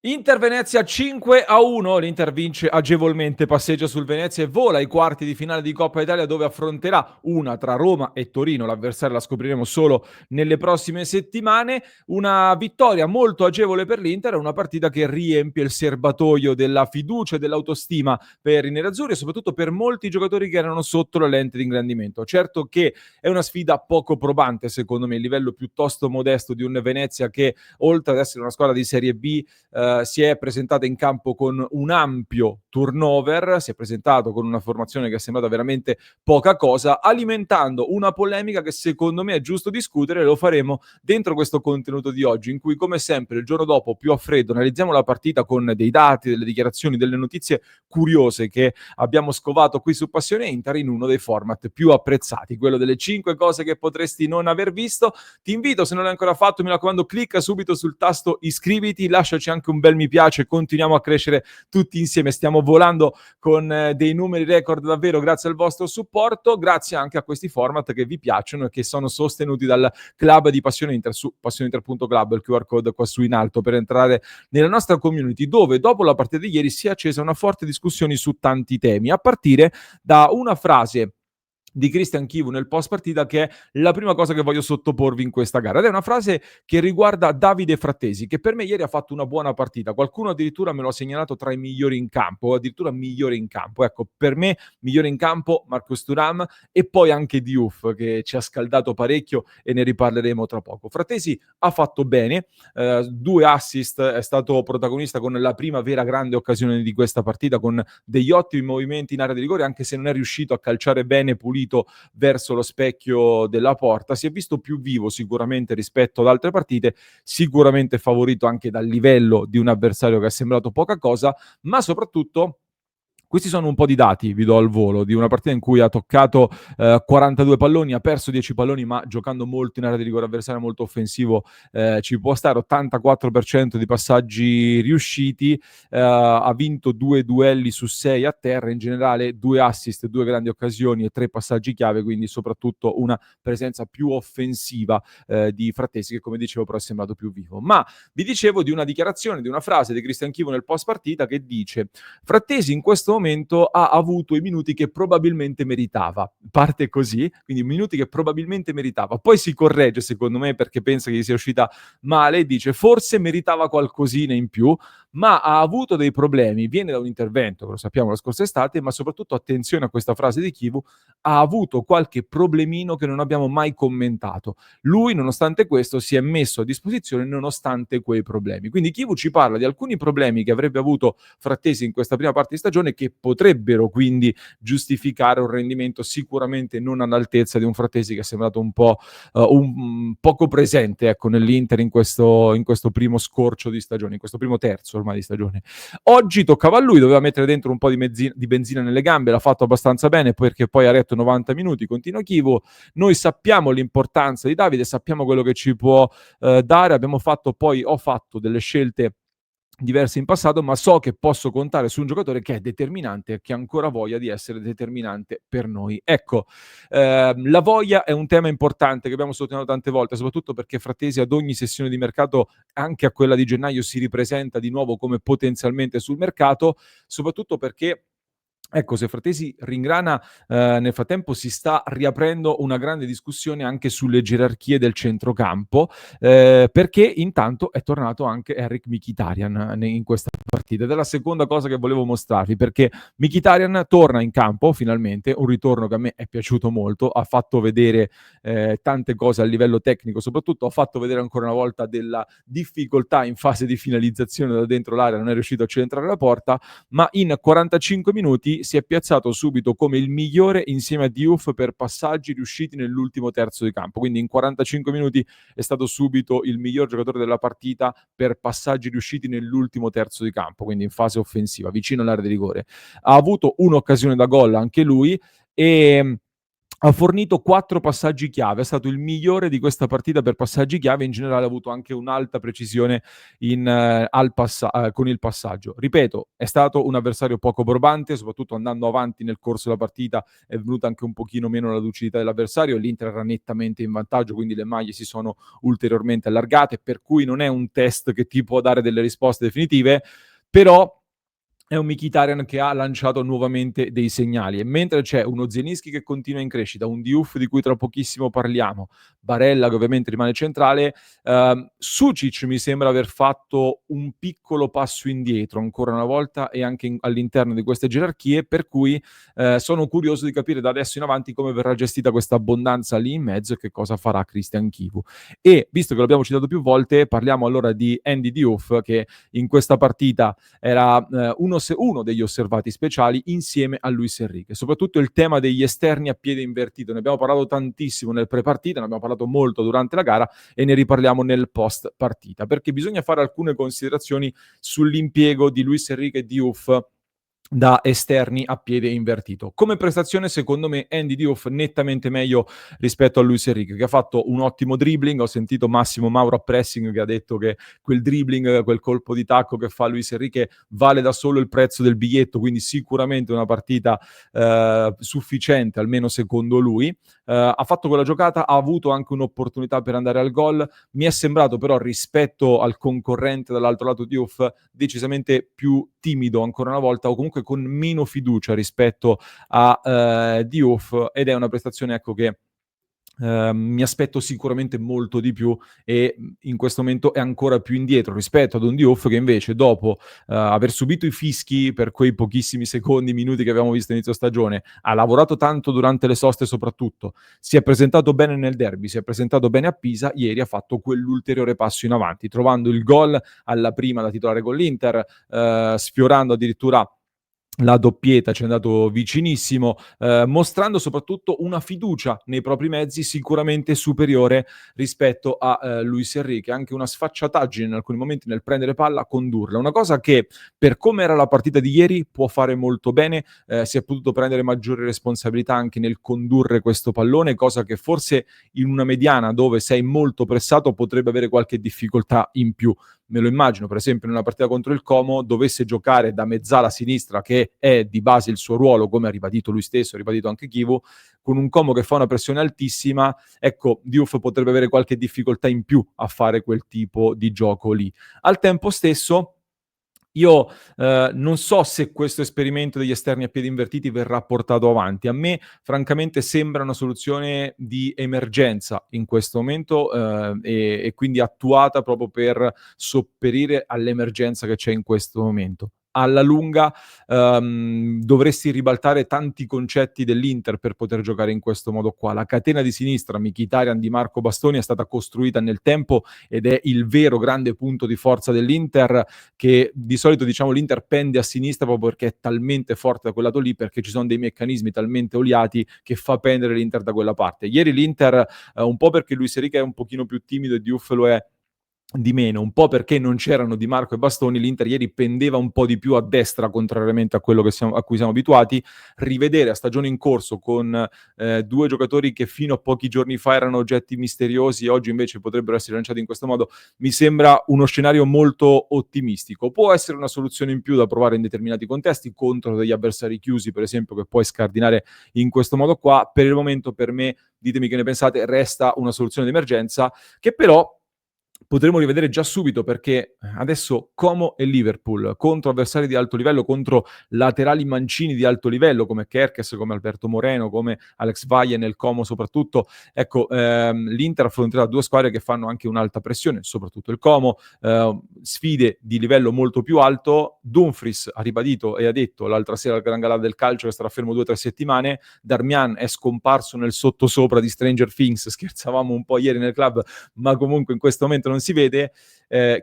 Inter Venezia 5-1, l'Inter vince agevolmente, passeggia sul Venezia e vola ai quarti di finale di Coppa Italia dove affronterà una tra Roma e Torino, l'avversario la scopriremo solo nelle prossime settimane. Una vittoria molto agevole per l'Inter, una partita che riempie il serbatoio della fiducia e dell'autostima per i nerazzurri e soprattutto per molti giocatori che erano sotto la lente di ingrandimento. Certo che è una sfida poco probante secondo me, il livello piuttosto modesto di un Venezia che oltre ad essere una squadra di Serie B si è presentata in campo con un ampio turnover, si è presentato con una formazione che è sembrata veramente poca cosa, alimentando una polemica che secondo me è giusto discutere e lo faremo dentro questo contenuto di oggi, in cui come sempre il giorno dopo più a freddo analizziamo la partita con dei dati, delle dichiarazioni, delle notizie curiose che abbiamo scovato qui su Passione Inter in uno dei format più apprezzati, quello delle 5 cose che potresti non aver visto. Ti invito, se non l'hai ancora fatto, mi raccomando, clicca subito sul tasto iscriviti, lasciaci anche un bel mi piace, continuiamo a crescere tutti insieme, stiamo volando con dei numeri record davvero grazie al vostro supporto, grazie anche a questi format che vi piacciono e che sono sostenuti dal club di Passione Inter su passioneinter.club, il QR code qua su in alto per entrare nella nostra community dove dopo la partita di ieri si è accesa una forte discussione su tanti temi, a partire da una frase di Christian Chivu nel post partita che è la prima cosa che voglio sottoporvi in questa gara ed è una frase che riguarda Davide Frattesi che per me ieri ha fatto una buona partita, qualcuno addirittura me lo ha segnalato tra i migliori in campo o addirittura migliore in campo, ecco per me migliore in campo Marcos Thuram e poi anche Diouf che ci ha scaldato parecchio e ne riparleremo tra poco. Frattesi ha fatto bene, 2 assist, è stato protagonista con la prima vera grande occasione di questa partita con degli ottimi movimenti in area di rigore anche se non è riuscito a calciare bene pulito verso lo specchio della porta, si è visto più vivo sicuramente rispetto ad altre partite, sicuramente favorito anche dal livello di un avversario che è sembrato poca cosa, ma soprattutto questi sono un po' di dati, vi do al volo, di una partita in cui ha toccato 42 palloni, ha perso 10 palloni, ma giocando molto in area di rigore avversario, molto offensivo, ci può stare 84% di passaggi riusciti, ha vinto 2 duelli su 6 a terra, in generale 2 assist, 2 grandi occasioni e 3 passaggi chiave, quindi soprattutto una presenza più offensiva di Frattesi che come dicevo però è sembrato più vivo. Ma vi dicevo di una dichiarazione, di una frase di Christian Chivo nel post partita che dice Frattesi in questo momento ha avuto i minuti che probabilmente meritava. Parte così, quindi minuti che probabilmente meritava. Poi si corregge, secondo me, perché pensa che gli sia uscita male e dice forse meritava qualcosina in più, ma ha avuto dei problemi. Viene da un intervento, che lo sappiamo la scorsa estate, ma soprattutto attenzione a questa frase di Chivu, ha avuto qualche problemino che non abbiamo mai commentato. Lui, nonostante questo, si è messo a disposizione nonostante quei problemi. Quindi Chivu ci parla di alcuni problemi che avrebbe avuto Frattesi in questa prima parte di stagione che potrebbero quindi giustificare un rendimento sicuramente non all'altezza di un Frattesi che è sembrato un po' poco presente ecco, nell'Inter in questo primo scorcio di stagione, in questo primo terzo ormai di stagione. Oggi toccava a lui, doveva mettere dentro un po' di benzina nelle gambe, l'ha fatto abbastanza bene perché poi ha retto 90 minuti, continua Chivo. Noi sappiamo l'importanza di Davide, sappiamo quello che ci può dare, ho fatto delle scelte diverse in passato, ma so che posso contare su un giocatore che è determinante e che ha ancora voglia di essere determinante per noi. Ecco, la voglia è un tema importante che abbiamo sottolineato tante volte, soprattutto perché Frattesi ad ogni sessione di mercato, anche a quella di gennaio, si ripresenta di nuovo come potenzialmente sul mercato, soprattutto perché ecco, se Frattesi ringrana, nel frattempo si sta riaprendo una grande discussione anche sulle gerarchie del centrocampo, perché intanto è tornato anche Henrikh Mkhitaryan in questa partita. Ed è la seconda cosa che volevo mostrarvi, perché Mkhitaryan torna in campo finalmente, un ritorno che a me è piaciuto molto, ha fatto vedere tante cose a livello tecnico, soprattutto ha fatto vedere ancora una volta della difficoltà in fase di finalizzazione da dentro l'area, non è riuscito a centrare la porta, ma in 45 minuti si è piazzato subito come il migliore insieme a Diouf per passaggi riusciti nell'ultimo terzo di campo. Quindi in 45 minuti è stato subito il miglior giocatore della partita per passaggi riusciti nell'ultimo terzo di campo, quindi in fase offensiva, vicino all'area di rigore. Ha avuto un'occasione da gol anche lui e ha fornito 4 passaggi chiave, è stato il migliore di questa partita per passaggi chiave, in generale ha avuto anche un'alta precisione con il passaggio. Ripeto, è stato un avversario poco probante, soprattutto andando avanti nel corso della partita è venuta anche un pochino meno la lucidità dell'avversario, l'Inter era nettamente in vantaggio, quindi le maglie si sono ulteriormente allargate, per cui non è un test che ti può dare delle risposte definitive, però è un Mkhitaryan che ha lanciato nuovamente dei segnali e mentre c'è uno Zielinski che continua in crescita, un Diouf di cui tra pochissimo parliamo, Barella che ovviamente rimane centrale, Sucic mi sembra aver fatto un piccolo passo indietro ancora una volta e anche all'interno di queste gerarchie, per cui sono curioso di capire da adesso in avanti come verrà gestita questa abbondanza lì in mezzo e che cosa farà Christian Chivu. E visto che l'abbiamo citato più volte, parliamo allora di Andy Diouf che in questa partita era uno degli osservati speciali insieme a Luis Enrique. Soprattutto il tema degli esterni a piede invertito. Ne abbiamo parlato tantissimo nel pre-partita, ne abbiamo parlato molto durante la gara e ne riparliamo nel post partita, perché bisogna fare alcune considerazioni sull'impiego di Luis Enrique e Diouf da esterni a piede invertito. Come prestazione, secondo me, Andy Diouf nettamente meglio rispetto a Luis Enrique, che ha fatto un ottimo dribbling. Ho sentito Massimo Mauro a pressing che ha detto che quel dribbling, quel colpo di tacco che fa Luis Enrique vale da solo il prezzo del biglietto, quindi sicuramente una partita sufficiente, almeno secondo lui. Ha fatto quella giocata, ha avuto anche un'opportunità per andare al gol. Mi è sembrato però, rispetto al concorrente dall'altro lato Diouf, decisamente più timido ancora una volta, o comunque con meno fiducia rispetto a Diouf, ed è una prestazione, ecco, che mi aspetto sicuramente molto di più e in questo momento è ancora più indietro rispetto ad un Diouf che invece dopo aver subito i fischi per quei pochissimi secondi, minuti che abbiamo visto inizio stagione, ha lavorato tanto durante le soste soprattutto, si è presentato bene nel derby, si è presentato bene a Pisa, ieri ha fatto quell'ulteriore passo in avanti, trovando il gol alla prima da titolare con l'Inter, sfiorando addirittura la doppietta, ci è andato vicinissimo, mostrando soprattutto una fiducia nei propri mezzi sicuramente superiore rispetto a Luis Enrique, anche una sfacciataggine in alcuni momenti nel prendere palla, condurla. Una cosa che per come era la partita di ieri può fare molto bene, si è potuto prendere maggiori responsabilità anche nel condurre questo pallone, cosa che forse in una mediana dove sei molto pressato potrebbe avere qualche difficoltà in più. Me lo immagino, per esempio, in una partita contro il Como, dovesse giocare da mezzala sinistra, che è di base il suo ruolo, come ha ribadito lui stesso, ha ribadito anche Chivu, con un Como che fa una pressione altissima, ecco, Diouf potrebbe avere qualche difficoltà in più a fare quel tipo di gioco lì. Al tempo stesso, io non so se questo esperimento degli esterni a piedi invertiti verrà portato avanti. A me francamente sembra una soluzione di emergenza in questo momento, e quindi attuata proprio per sopperire all'emergenza che c'è in questo momento. Alla lunga, dovresti ribaltare tanti concetti dell'Inter per poter giocare in questo modo qua. La catena di sinistra Mkhitaryan, Di Marco, Bastoni è stata costruita nel tempo ed è il vero grande punto di forza dell'Inter, che di solito, diciamo, l'Inter pende a sinistra proprio perché è talmente forte da quel lato lì, perché ci sono dei meccanismi talmente oliati che fa pendere l'Inter da quella parte. Ieri l'Inter, un po' perché Luis Enrique è un pochino più timido e Diouf lo è di meno, un po' perché non c'erano Di Marco e Bastoni, l'Inter ieri pendeva un po' di più a destra, contrariamente a quello a cui siamo abituati. Rivedere a stagione in corso con due giocatori che fino a pochi giorni fa erano oggetti misteriosi, oggi invece potrebbero essere lanciati in questo modo, mi sembra uno scenario molto ottimistico. Può essere una soluzione in più da provare in determinati contesti, contro degli avversari chiusi, per esempio, che puoi scardinare in questo modo qua. Per il momento, per me, ditemi che ne pensate, resta una soluzione di emergenza che però potremo rivedere già subito, perché adesso Como e Liverpool contro avversari di alto livello, contro laterali mancini di alto livello come Kerkes, come Alberto Moreno, come Alex Valle nel Como soprattutto, ecco, l'Inter affronterà due squadre che fanno anche un'alta pressione, soprattutto il Como, sfide di livello molto più alto. Dumfries ha ribadito e ha detto l'altra sera al Gran Galà del Calcio che starà fermo 2 o 3 settimane. Darmian è scomparso nel sottosopra di Stranger Things, scherzavamo un po' ieri nel club, ma comunque in questo momento non si vede.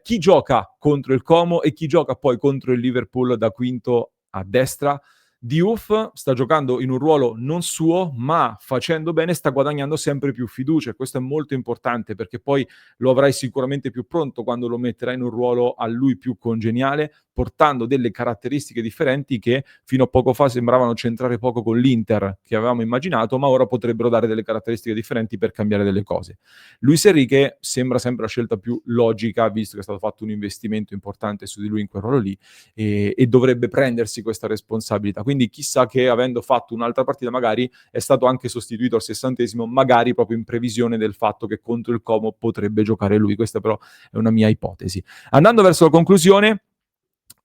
Chi gioca contro il Como e chi gioca poi contro il Liverpool da quinto a destra? Diouf sta giocando in un ruolo non suo, ma facendo bene sta guadagnando sempre più fiducia, e questo è molto importante perché poi lo avrai sicuramente più pronto quando lo metterai in un ruolo a lui più congeniale. portando delle caratteristiche differenti che fino a poco fa sembravano centrare poco con l'Inter che avevamo immaginato, ma ora potrebbero dare delle caratteristiche differenti per cambiare delle cose. Luis Enrique sembra sempre la scelta più logica, visto che è stato fatto un investimento importante su di lui in quel ruolo lì, e dovrebbe prendersi questa responsabilità. Quindi chissà che, avendo fatto un'altra partita, magari è stato anche sostituito al 60esimo, magari proprio in previsione del fatto che contro il Como potrebbe giocare lui. Questa però è una mia ipotesi. Andando verso la conclusione,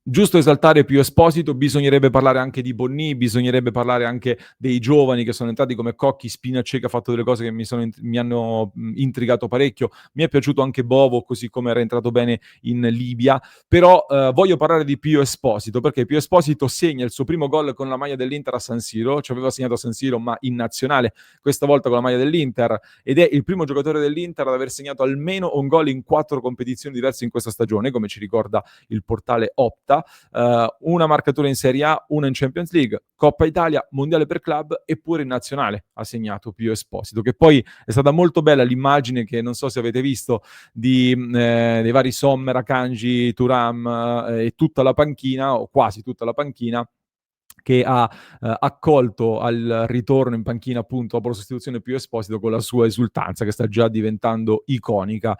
giusto esaltare Pio Esposito, bisognerebbe parlare anche di Bonni, bisognerebbe parlare anche dei giovani che sono entrati come Cocchi, Spinacci, che ha fatto delle cose che mi hanno intrigato parecchio. Mi è piaciuto anche Bovo, così come era entrato bene in Libia, però voglio parlare di Pio Esposito, perché Pio Esposito segna il suo primo gol con la maglia dell'Inter a San Siro, ci aveva segnato a San Siro ma in nazionale, questa volta con la maglia dell'Inter, ed è il primo giocatore dell'Inter ad aver segnato almeno un gol in 4 competizioni diverse in questa stagione, come ci ricorda il portale Opta. Una marcatura in Serie A, una in Champions League, Coppa Italia, Mondiale per club, eppure in nazionale ha segnato Pio Esposito, che poi è stata molto bella l'immagine, che non so se avete visto, dei vari Sommer, Akanji, Thuram e tutta la panchina, o quasi tutta la panchina, che ha accolto al ritorno in panchina, appunto dopo la sostituzione Pio Esposito, con la sua esultanza che sta già diventando iconica.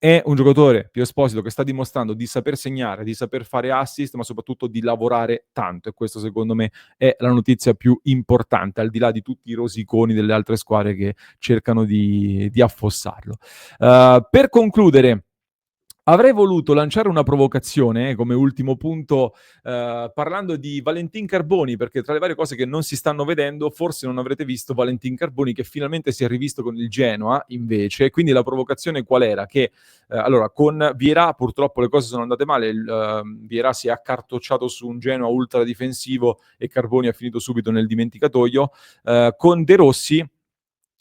È un giocatore, Pio Esposito, che sta dimostrando di saper segnare, di saper fare assist, ma soprattutto di lavorare tanto, e questo secondo me è la notizia più importante, al di là di tutti i rosiconi delle altre squadre che cercano di affossarlo. Per concludere, avrei voluto lanciare una provocazione come ultimo punto, parlando di Valentin Carboni, perché tra le varie cose che non si stanno vedendo, forse non avrete visto Valentin Carboni che finalmente si è rivisto con il Genoa, invece. Quindi la provocazione qual era? Che allora, con Vieira purtroppo le cose sono andate male, Vieira si è accartocciato su un Genoa ultra difensivo e Carboni ha finito subito nel dimenticatoio. Con De Rossi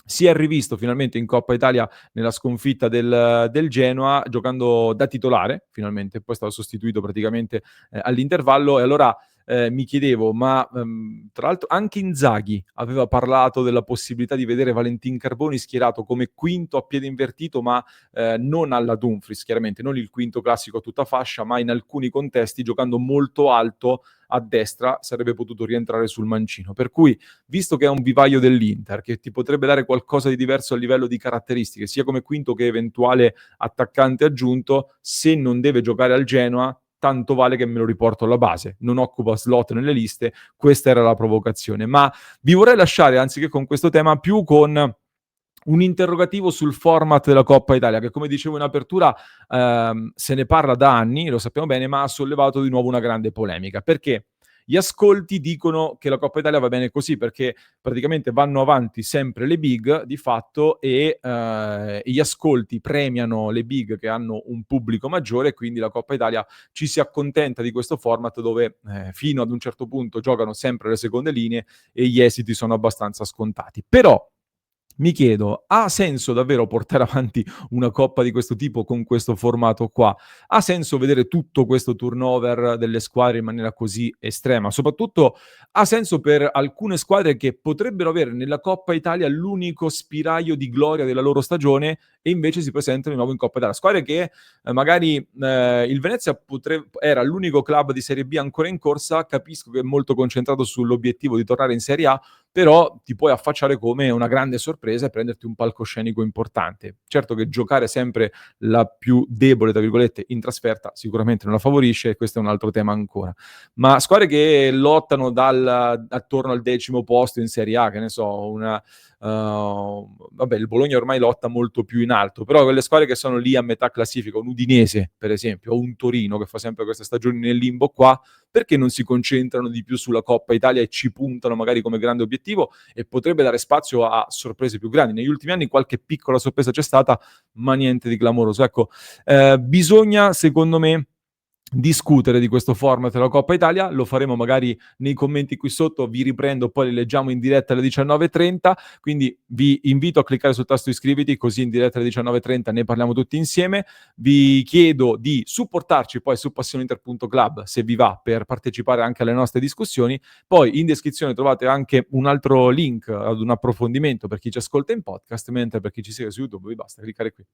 si è rivisto finalmente in Coppa Italia nella sconfitta del Genoa, giocando da titolare, finalmente, poi è stato sostituito praticamente all'intervallo, e allora mi chiedevo, ma tra l'altro anche Inzaghi aveva parlato della possibilità di vedere Valentin Carboni schierato come quinto a piede invertito, ma non alla Dumfries, chiaramente, non il quinto classico a tutta fascia, ma in alcuni contesti giocando molto alto a destra sarebbe potuto rientrare sul mancino. Per cui, visto che è un vivaio dell'Inter, che ti potrebbe dare qualcosa di diverso a livello di caratteristiche, sia come quinto che eventuale attaccante aggiunto, se non deve giocare al Genoa, tanto vale che me lo riporto alla base. Non occupa slot nelle liste, questa era la provocazione. Ma vi vorrei lasciare, anziché con questo tema, più con un interrogativo sul format della Coppa Italia, che come dicevo in apertura se ne parla da anni, lo sappiamo bene, ma ha sollevato di nuovo una grande polemica. Perché? Gli ascolti dicono che la Coppa Italia va bene così, perché praticamente vanno avanti sempre le big di fatto, e gli ascolti premiano le big che hanno un pubblico maggiore, e quindi la Coppa Italia ci si accontenta di questo format dove fino ad un certo punto giocano sempre le seconde linee e gli esiti sono abbastanza scontati. Però mi chiedo, ha senso davvero portare avanti una coppa di questo tipo con questo formato qua? Ha senso vedere tutto questo turnover delle squadre in maniera così estrema? Soprattutto ha senso per alcune squadre che potrebbero avere nella Coppa Italia l'unico spiraglio di gloria della loro stagione, e invece si presentano di nuovo in Coppa Italia. Squadre che magari il Venezia era l'unico club di Serie B ancora in corsa, capisco che è molto concentrato sull'obiettivo di tornare in Serie A, però ti puoi affacciare come una grande sorpresa e prenderti un palcoscenico importante. Certo che giocare sempre la più debole, tra virgolette, in trasferta sicuramente non la favorisce, e questo è un altro tema ancora. Ma squadre che lottano attorno al 10° posto in Serie A, che ne so, vabbè, il Bologna ormai lotta molto più in alto, però quelle squadre che sono lì a metà classifica, un Udinese per esempio, o un Torino che fa sempre queste stagioni nel limbo qua, perché non si concentrano di più sulla Coppa Italia e ci puntano magari come grande obiettivo, e potrebbe dare spazio a sorprese più grandi. Negli ultimi anni qualche piccola sorpresa c'è stata, ma niente di clamoroso. Ecco, bisogna, secondo me, discutere di questo format della Coppa Italia. Lo faremo magari nei commenti qui sotto, vi riprendo, poi li leggiamo in diretta alle 19:30, quindi vi invito a cliccare sul tasto iscriviti, così in diretta alle 19:30 ne parliamo tutti insieme. Vi chiedo di supportarci poi su passioneinter.club se vi va, per partecipare anche alle nostre discussioni. Poi in descrizione trovate anche un altro link ad un approfondimento per chi ci ascolta in podcast, mentre per chi ci segue su YouTube vi basta cliccare qui.